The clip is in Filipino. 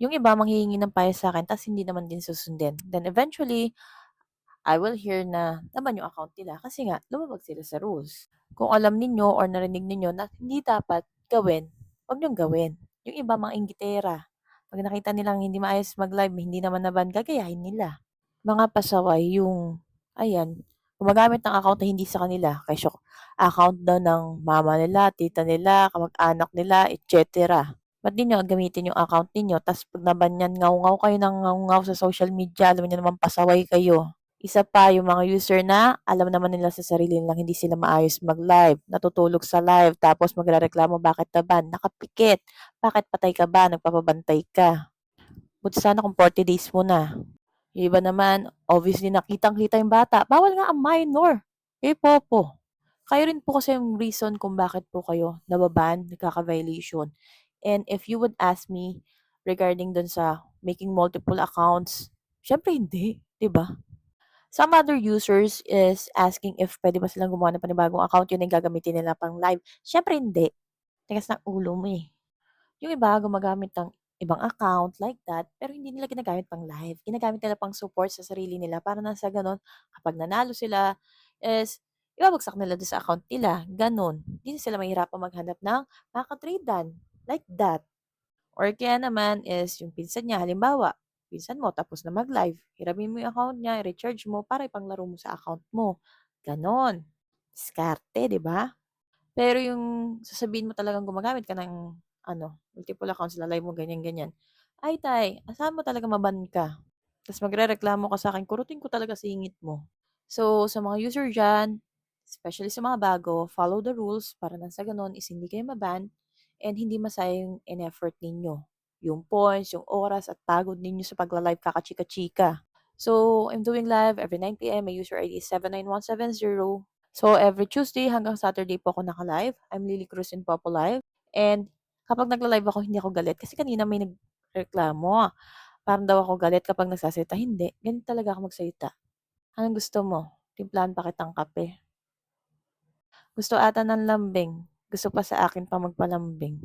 Yung iba manghihingi ng payo sa'kin ta's hindi naman din susundin. Then eventually, I will hear na naman yung account nila kasi nga lumabag sila sa rules. Kung alam ninyo or narinig ninyo na hindi dapat gawin, 'wag niyong gawin. Yung iba mga inggitera, 'pag nakita nilang hindi maayos mag-live, hindi naman na-ban, gagayahin nila. Mga pasaway yung ayan, gumagamit ng account na hindi sa kanila, kesyo account daw ng mama nila, tita nila, kamag-anak nila, et cetera. Ba't di niyo gamitin yung account ninyo ta's 'pag na-ban niyan, ngaw-ngaw kayo ng ngaw-ngaw sa social media, alam niyo naman pasaway kayo. Isa pa yung mga user na alam naman nila sa sarili nilang hindi sila maayos mag-live, natutulog sa live tapos magrereklamo bakit na-ban, nakapikit, bakit patay ka ba, nagpapabantay ka. Buti sana kung 40 days mo na. Yung iba naman, obviously nakitang-kita yung bata, bawal nga ang minor. Eh, popo. Kayo rin po kasi yung reason kung bakit po kayo nababan, nagkaka-violation. And if you would ask me regarding dun sa making multiple accounts, syempre hindi, 'di ba? Some other users is asking if pwede ba silang gumawa ng panibagong account, yun ang gagamitin nila pang live. Syempre hindi. Tigas ng ulo mo eh. Yung iba gumagamit ng ibang account like that, pero hindi nila ginagamit pang live. Ginagamit nila pang support sa sarili nila para na sa gano'n kapag nanalo sila is ibabagsak nila do'n sa account nila, gano'n. Hindi na sila mahihirapang maghanap ng makaka-trade-an, like that. Or kaya naman is yung pinsan niya, halimbawa, pinsan mo tapos na mag-live, hiramin mo yung account niya, i-recharge mo para ipanglaro mo sa account mo, gano'n. Diskarte, 'di ba? Pero yung sasabihin mo talagang gumagamit ka ng ano, multiple accounts, la-live mo ganyan, ganyan. Ay tay, asahan mo talaga ma-ban ka. Tas magrereklamo ka sa'kin, kurutin ko talaga singit mo. So, sa mga user diyan, especially sa mga bago, follow the rules para nang sa gano'n is hindi kayo ma-ban and hindi masayang in-effort ninyo. Yung points, yung oras at pagod ninyo sa pagla-live kakachika-chika. So, I'm doing live every 9 PM. My user ID is 79170. So, every Tuesday hanggang Saturday po ako naka-live. I'm Lily Cruz in Popo Live. And kapag nagla-live ako, hindi ako galit. Kasi kanina may nagreklamo. Parang daw ako galit kapag nagsasalita. Hindi. Ganito talaga ako magsalita. Anong gusto mo? Timplahan pa kitang kape. Gusto ata ng lambing. Gusto pa sa akin pa magpalambing.